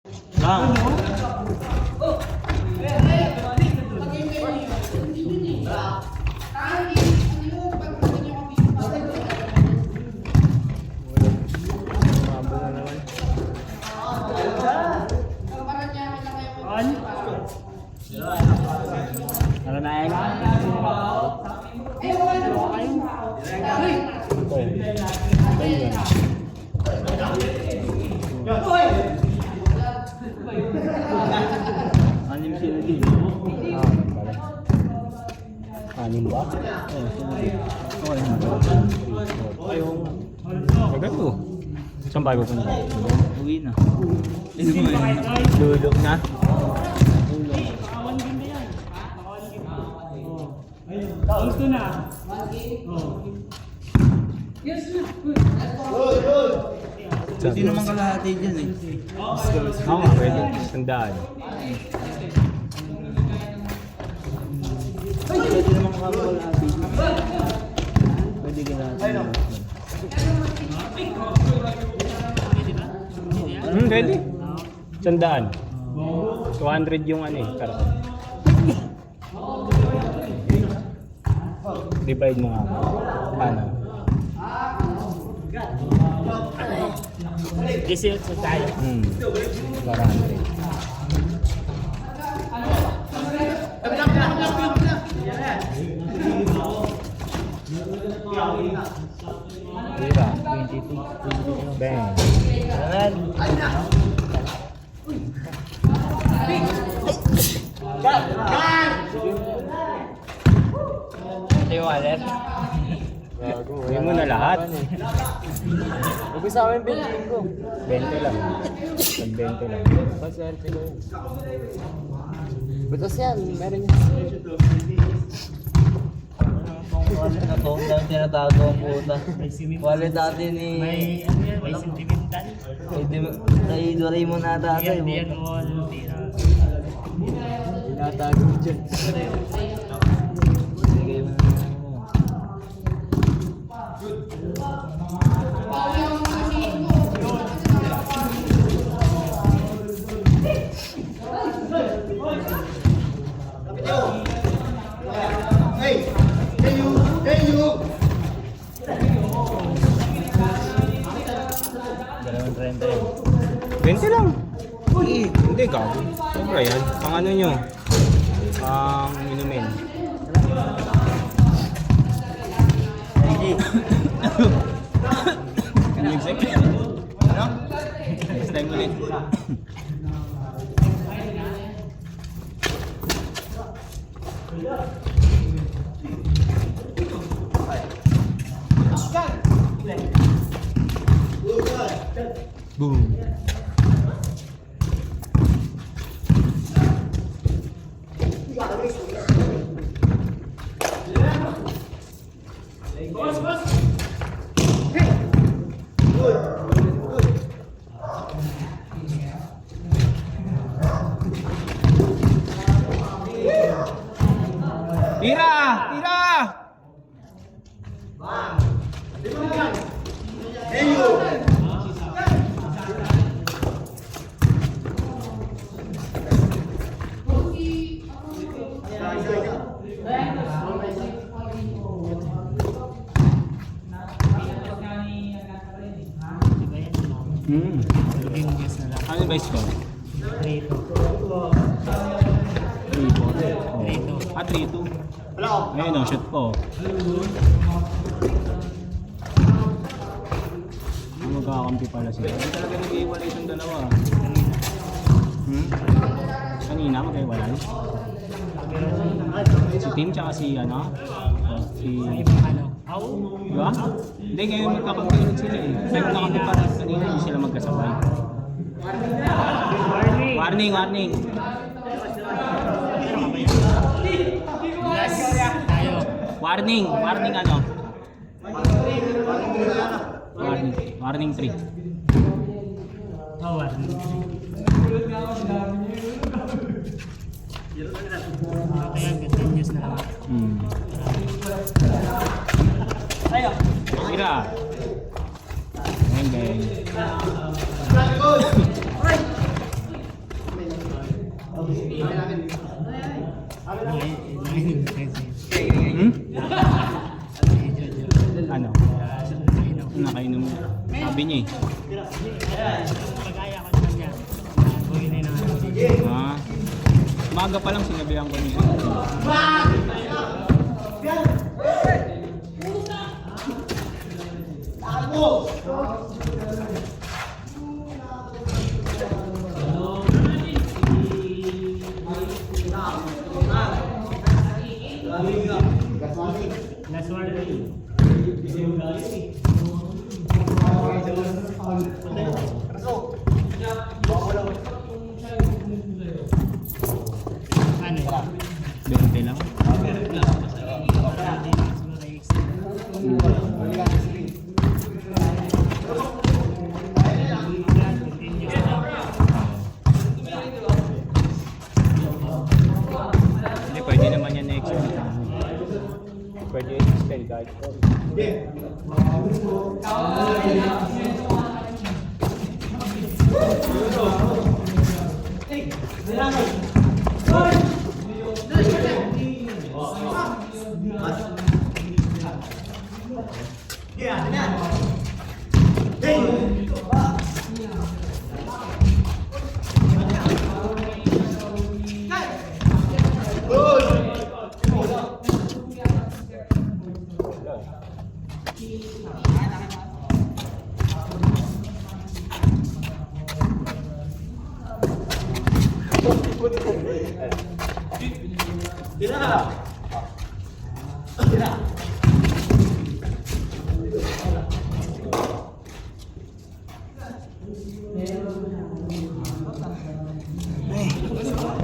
Lang. Ano na yan? Anim sila din. Anim ba? Oo, sila din. Ayong... Maganda. Saan bago ko na? Uwi na. Lulog na. Gusto na. Hindi naman kalahati dyan eh. Oo nga, pwede. Sandaan. Pwede naman kalahati dyan. Pwede kalahati. Pwede. Sandaan. 200 yung ano eh, karton. Divide mo nga. Paano? Kasi sa tayo. 400. Tira. 22. Bang. Ito yung wallet. Huwag mo na lahat. Huwag sa amin bilhin ko. 20 lang. Tag 20 lang. Paswerte ko yun. Butas yan, meron yan. Wallet na to, dahil tinatago ang puta. Wallet dati ni... May sentimental. Kay Doraemon na dati. Yan mo. Tinatago dyan. Sige mo na. Dalawang 30 yun. 20 lang. Hindi ka. Sobra yan. Pang ano nyo? Pang inumin. Music? Ano? Next time ulit. Boom. Tira! Tira! Ano yung base ko? 3-2. 3-4. Ah, 3-2. Ngayon o, shoot po. Magkakampi pala sila. Hindi talaga nag-iwalay itong dalawa. Kanina mag-iwalay. Si Tim tsaka si ano? Si... Diba? Hindi, ngayon magkakampi ulit sila eh. Kaya magkakampi pa rin kanina, hindi sila magkasabay. Warning, warning. Warning, warning ano? Warning 3. Oh, warning. Kaya continuous na lang. Tira. Bang, bang. Hmm? Ano? Nakainom. Sabi niya eh. Pag-aya ko naman niya. Buhay na yun ang Ah. Umaga pa lang sinabihan ko niya. last one. Ano yun? 20 lang. Hindi, pwede naman yan na-extend. Pwede extend kahit po.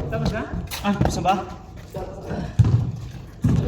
Tapos na? Ah, gusto ba?